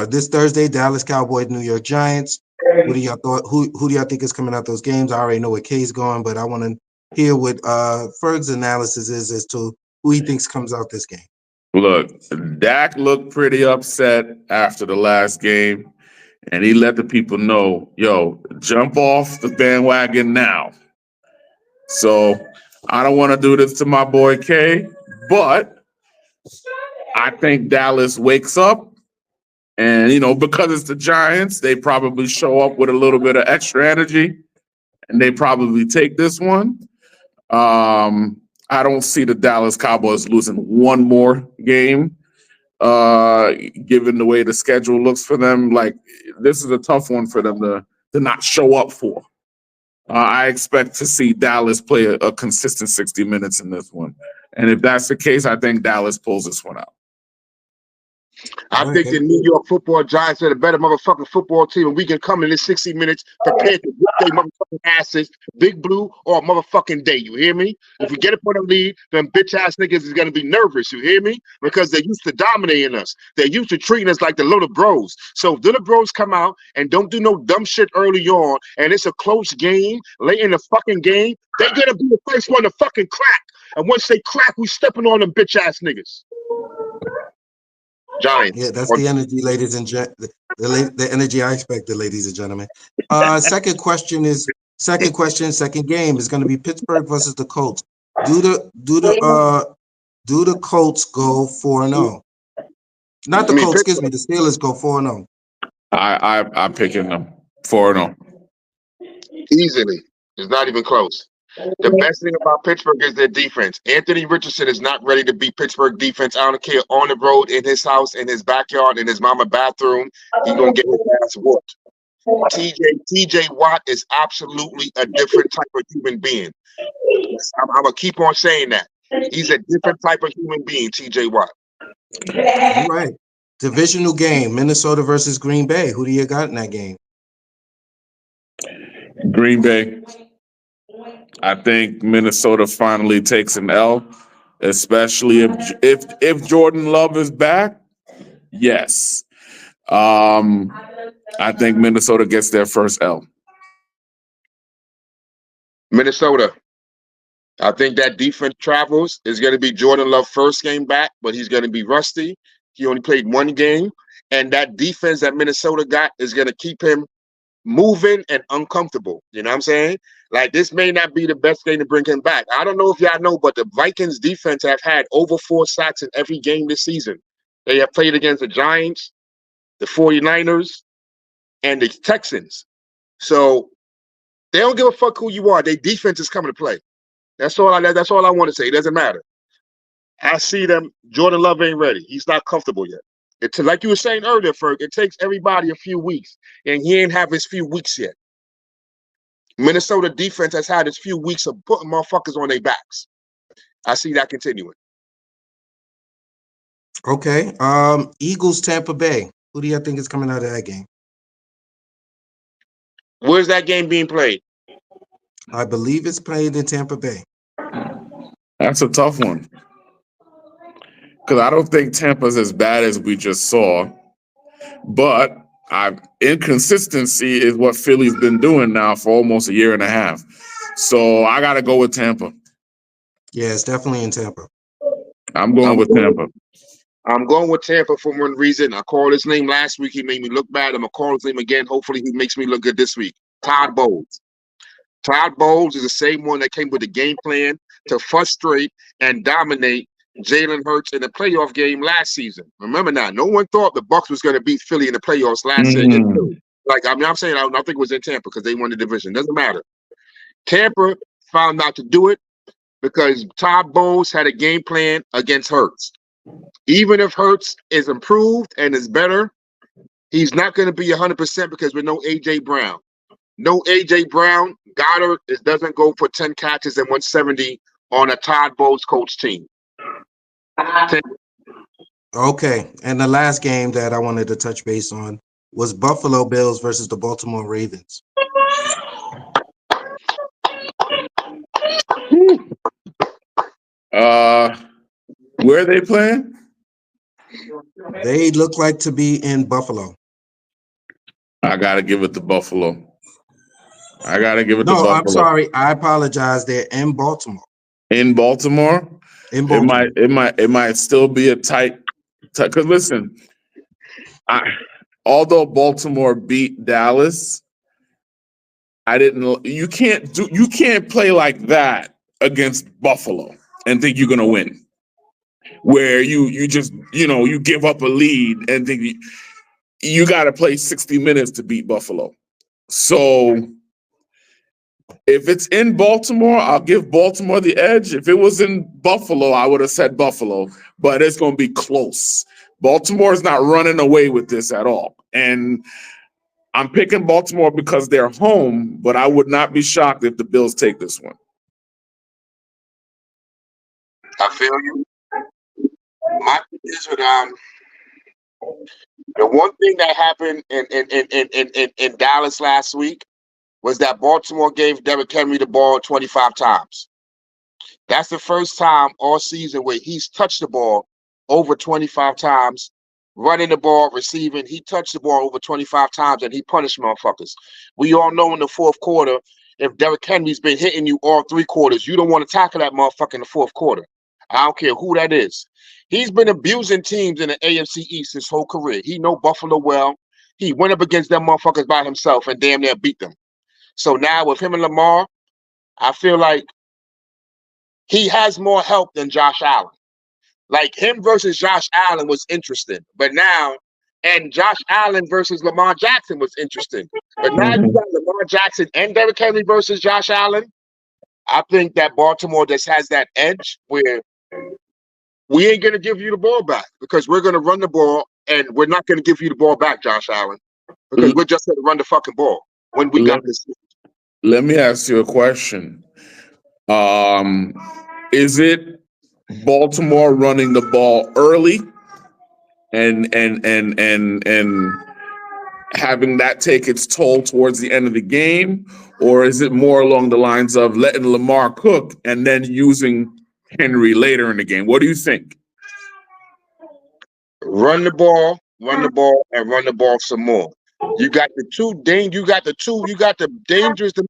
this Thursday, Dallas Cowboys, New York Giants. What do y'all thought? Who do y'all think is coming out those games? I already know where K's going, but I want to hear what Ferg's analysis is as to who he thinks comes out this game. Look, Dak looked pretty upset after the last game, and he let the people know, yo, jump off the bandwagon now. So I don't want to do this to my boy K, but I think Dallas wakes up. And, because it's the Giants, they probably show up with a little bit of extra energy, and they probably take this one. I don't see the Dallas Cowboys losing one more game, given the way the schedule looks for them. Like, this is a tough one for them to not show up for. I expect to see Dallas play a consistent 60 minutes in this one. And if that's the case, I think Dallas pulls this one out. I think the New York Football Giants are the better motherfucking football team, and we can come in this 60 minutes prepared to whip their motherfucking asses, Big Blue or motherfucking day. You hear me? If we get up on the lead, them bitch ass niggas is gonna be nervous. You hear me? Because they're used to dominating us. They're used to treating us like the little bros. So if little bros come out and don't do no dumb shit early on, and it's a close game late in the fucking game, they're gonna be the first one to fucking crack. And once they crack, we stepping on them bitch ass niggas. Giants. Yeah, that's the energy, ladies and gentlemen. The energy I expected, ladies and gentlemen. Second question, second game is going to be Pittsburgh versus the Colts. Do the Colts go 4-0? Not the Colts, excuse me. The Steelers go 4-0. I'm picking them 4-0. Easily. It's not even close. The best thing about Pittsburgh is their defense. Anthony Richardson is not ready to be Pittsburgh defense. I don't care, on the road, in his house, in his backyard, in his mama bathroom. He's going to get his ass whooped. TJ Watt is absolutely a different type of human being. I'm going to keep on saying that. He's a different type of human being, TJ Watt. All right. Divisional game, Minnesota versus Green Bay. Who do you got in that game? Green Bay. I think Minnesota finally takes an L, especially if Jordan Love is back. Yes. I think Minnesota gets their first L. Minnesota. I think that defense travels. Is going to be Jordan Love's first game back, but he's going to be rusty. He only played one game. And that defense that Minnesota got is going to keep him moving and uncomfortable. You know what I'm saying? Like, this may not be the best game to bring him back. I don't know if y'all know, but the Vikings defense have had over 4 sacks in every game this season. They have played against the Giants, the 49ers, and the Texans. So they don't give a fuck who you are. Their defense is coming to play. That's all I want to say. It doesn't matter. I see them. Jordan Love ain't ready. He's not comfortable yet. It's like you were saying earlier, Ferg, it takes everybody a few weeks, and he ain't have his few weeks yet. Minnesota defense has had its few weeks of putting motherfuckers on their backs. I see that continuing. Okay. Eagles, Tampa Bay. Who do you think is coming out of that game? Where's that game being played? I believe it's played in Tampa Bay. That's a tough one. Because I don't think Tampa's as bad as we just saw. But inconsistency is what Philly's been doing now for almost a year and a half. So I got to go with Tampa. Yeah, it's definitely in Tampa. I'm going with Tampa. I'm going with Tampa for one reason. I called his name last week. He made me look bad. I'm going to call his name again. Hopefully he makes me look good this week. Todd Bowles. Todd Bowles is the same one that came with a game plan to frustrate and dominate Jalen Hurts in the playoff game last season. Remember now, no one thought the Bucs was going to beat Philly in the playoffs last season. Like, I'm saying, I don't think it was in Tampa because they won the division. Doesn't matter. Tampa found out to do it because Todd Bowles had a game plan against Hurts. Even if Hurts is improved and is better, he's not going to be 100% because with no A.J. Brown. No A.J. Brown, Goddard doesn't go for 10 catches and 170 on a Todd Bowles coach team. Okay, and the last game that I wanted to touch base on was Buffalo Bills versus the Baltimore Ravens. Where are they playing? They look like to be in Buffalo. I gotta give it to Buffalo. No, I'm sorry. I apologize. They're in Baltimore. In Baltimore, In Baltimore. it might still be a tight. Because listen, although Baltimore beat Dallas, you can't play like that against Buffalo and think you're gonna win. Where you just you give up a lead and think you got to play 60 minutes to beat Buffalo. So if it's in Baltimore, I'll give Baltimore the edge. If it was in Buffalo, I would have said Buffalo, but it's going to be close. Baltimore is not running away with this at all. And I'm picking Baltimore because they're home, but I would not be shocked if the Bills take this one. I feel you. My thing is with the one thing that happened in Dallas last week was that Baltimore gave Derrick Henry the ball 25 times. That's the first time all season where he's touched the ball over 25 times, running the ball, receiving. He touched the ball over 25 times and he punished motherfuckers. We all know in the fourth quarter, if Derrick Henry's been hitting you all 3 quarters, you don't want to tackle that motherfucker in the fourth quarter. I don't care who that is. He's been abusing teams in the AFC East his whole career. He know Buffalo well. He went up against them motherfuckers by himself and damn near beat them. So now with him and Lamar, I feel like he has more help than Josh Allen. Like him versus Josh Allen was interesting, but now, and Josh Allen versus Lamar Jackson was interesting. But now you got Lamar Jackson and Derrick Henry versus Josh Allen. I think that Baltimore just has that edge where we ain't going to give you the ball back because we're going to run the ball and we're not going to give you the ball back, Josh Allen, because we're just going to run the fucking ball when we got this. Let me ask you a question. Is it Baltimore running the ball early and having that take its toll towards the end of the game, or is it more along the lines of letting Lamar cook and then using Henry later in the game? What do you think? Run the ball, and run the ball some more. You got the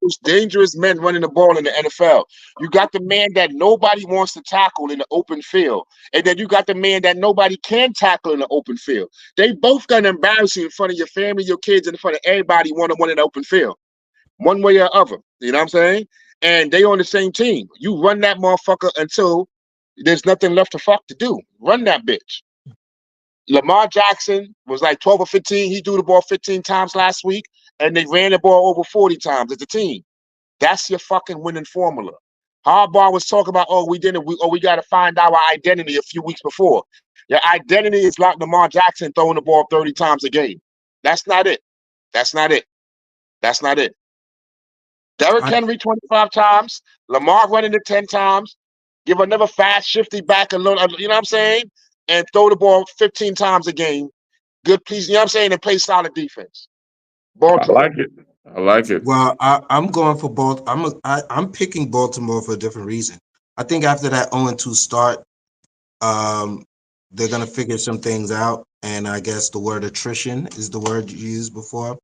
most dangerous men running the ball in the NFL. You got the man that nobody wants to tackle in the open field. And then you got the man that nobody can tackle in the open field. They both gonna embarrass you in front of your family, your kids, in front of everybody one-on-one in the open field. One way or other. You know what I'm saying? And they on the same team. You run that motherfucker until there's nothing left to do. Run that bitch. Lamar Jackson was like 12 or 15. He threw the ball 15 times last week, and they ran the ball over 40 times as a team. That's your fucking winning formula. Harbaugh was talking about, we got to find our identity a few weeks before. Your identity is like Lamar Jackson throwing the ball 30 times a game. That's not it. Derrick Henry 25 times, Lamar running it 10 times, give another fast, shifty back a little, you know what I'm saying? And throw the ball 15 times a game. Good, please, you know what I'm saying? And play solid defense. Baltimore. I like it. Well, I'm going for Baltimore. I'm picking Baltimore for a different reason. I think after that 0-2 start, they're gonna figure some things out. And I guess the word attrition is the word you used before.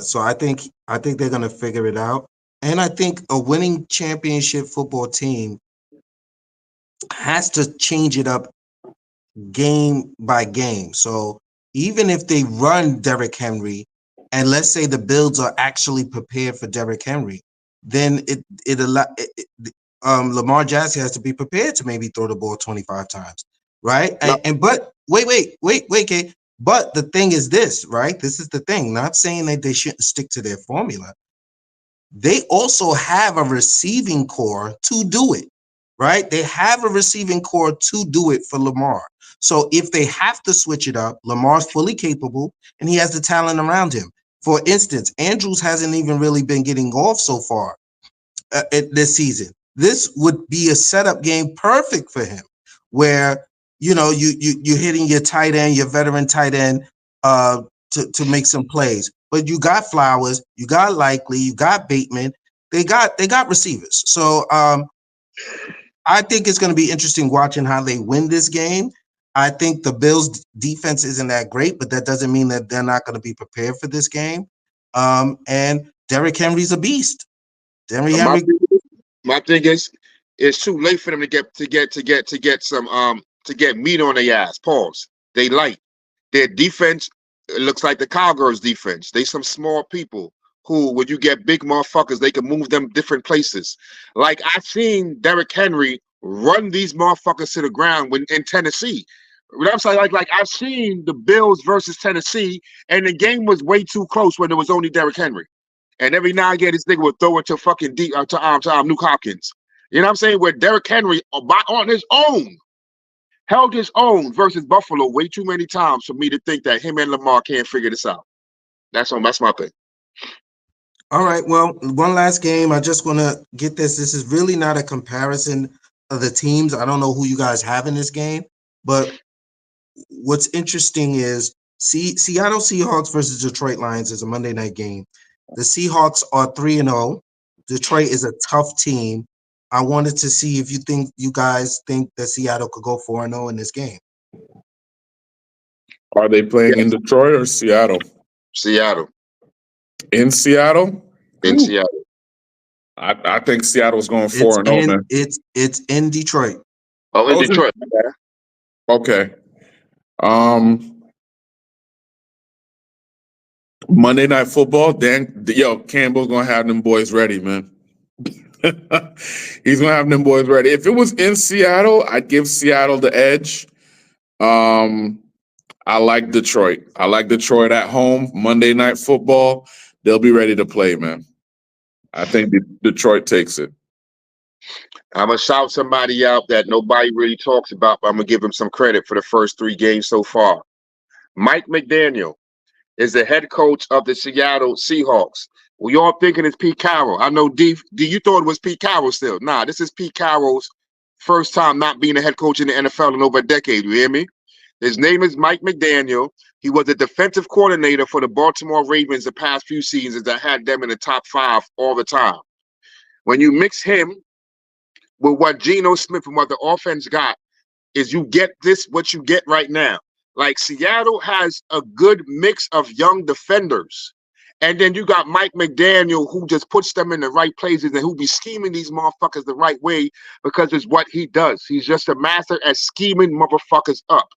So I think they're gonna figure it out. And I think a winning championship football team has to change it up game by game. So even if they run Derrick Henry, and let's say the Bills are actually prepared for Derrick Henry, then Lamar Jackson has to be prepared to maybe throw the ball 25 times, right? But wait, Kay. But the thing is this, right? This is the thing. Not saying that they shouldn't stick to their formula. They also have a receiving core to do it, right? They have a receiving core to do it for Lamar. So if they have to switch it up, Lamar's fully capable and he has the talent around him. For instance, Andrews hasn't even really been getting off so far this season. This would be a setup game perfect for him, where you're hitting your tight end, your veteran tight end, to make some plays. But you got Flowers, you got Likely, you got Bateman. They got receivers. So I think it's going to be interesting watching how they win this game. I think the Bills' defense isn't that great, but that doesn't mean that they're not going to be prepared for this game. And Derrick Henry's a beast. Derrick Henry. My thing is, it's too late for them to get meat on their ass. Pause. They light. Their defense, it looks like the Cowgirls defense. They some small people who, when you get big motherfuckers, they can move them different places. Like I've seen Derrick Henry run these motherfuckers to the ground in Tennessee. You know what I'm saying? Like I've seen the Bills versus Tennessee, and the game was way too close when there was only Derrick Henry. And every now and again, this nigga would throw it to fucking Nuke Hopkins. You know what I'm saying? Where Derrick Henry, on his own, held his own versus Buffalo way too many times for me to think that him and Lamar can't figure this out. That's my thing. All right. Well, one last game. I just want to get this. This is really not a comparison of the teams. I don't know who you guys have in this game, but what's interesting is Seattle Seahawks versus Detroit Lions is a Monday night game. The Seahawks are 3-0. Detroit is a tough team. I wanted to see if you guys think that Seattle could go 4-0 in this game. Are they playing in Detroit or Seattle? Seattle. In Seattle? In Seattle. I think Seattle's going 4-0, man. It's in Detroit. Oh, in Detroit. Okay. Monday Night Football, Campbell's gonna have them boys ready, man. He's gonna have them boys ready. If it was in Seattle, I'd give Seattle the edge. I like Detroit. I like Detroit at home. Monday Night Football, they'll be ready to play, man. I think Detroit takes it. I'm going to shout somebody out that nobody really talks about, but I'm going to give him some credit for the first 3 games so far. Mike McDaniel is the head coach of the Seattle Seahawks. We all thinking it's Pete Carroll. I know, D, you thought it was Pete Carroll still. Nah, this is Pete Carroll's first time not being a head coach in the NFL in over a decade. You hear me? His name is Mike McDaniel. He was the defensive coordinator for the Baltimore Ravens the past few seasons that had them in the top 5 all the time. When you mix him with what Geno Smith and what the offense got, is you get what you get right now. Like Seattle has a good mix of young defenders. And then you got Mike McDaniel who just puts them in the right places and who be scheming these motherfuckers the right way because it's what he does. He's just a master at scheming motherfuckers up.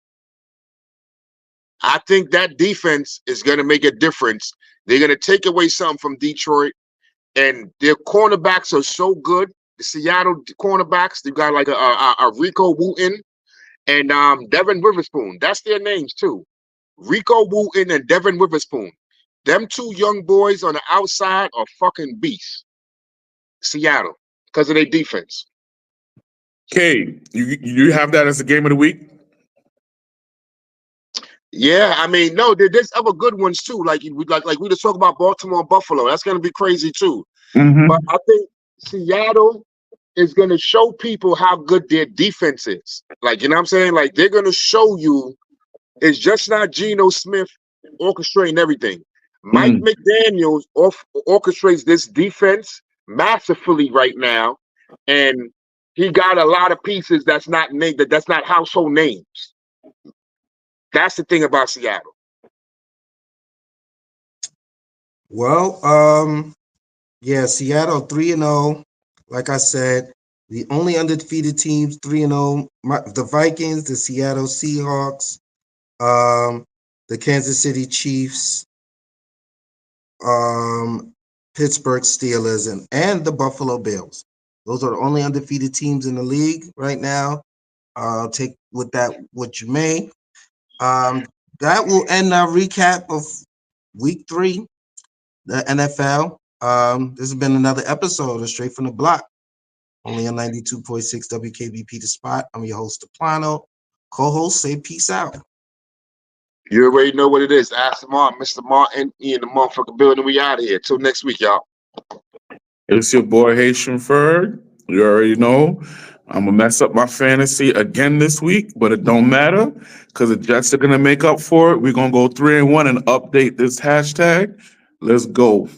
I think that defense is going to make a difference. They're going to take away something from Detroit, and their cornerbacks are so good. The Seattle cornerbacks, they got like a Rico Wooten and Devin Witherspoon. That's their names too. Rico Wooten and Devin Witherspoon. Them 2 young boys on the outside are fucking beasts. Seattle, because of their defense. Okay, you have that as a game of the week? Yeah, I mean, no, there's other good ones too. Like we just talk about Baltimore and Buffalo. That's gonna be crazy too. Mm-hmm. But I think Seattle is gonna show people how good their defense is. Like, you know what I'm saying? Like, they're gonna show you it's just not Geno Smith orchestrating everything. Mike McDaniels orchestrates this defense masterfully right now, and he got a lot of pieces that's not named, that's not household names. That's the thing about Seattle. Well, yeah, Seattle 3-0. Like I said, the only undefeated teams 3-0. The Vikings, the Seattle Seahawks, the Kansas City Chiefs, Pittsburgh Steelers, and the Buffalo Bills. Those are the only undefeated teams in the league right now. Take with that what you may. That will end our recap of week 3, the NFL. This has been another episode of Straight from the Block, only on 92.6 WKBP The Spot. I'm your host, Plano. Co-host, say peace out. You already know what it is. Ask Martin, Mr. Martin, in the motherfucking building. We out of here. Till next week, y'all. It's your boy Haitian Ferg. You already know. I'm going to mess up my fantasy again this week, but it don't matter because the Jets are going to make up for it. We're going to go 3-1 and update this hashtag. Let's go.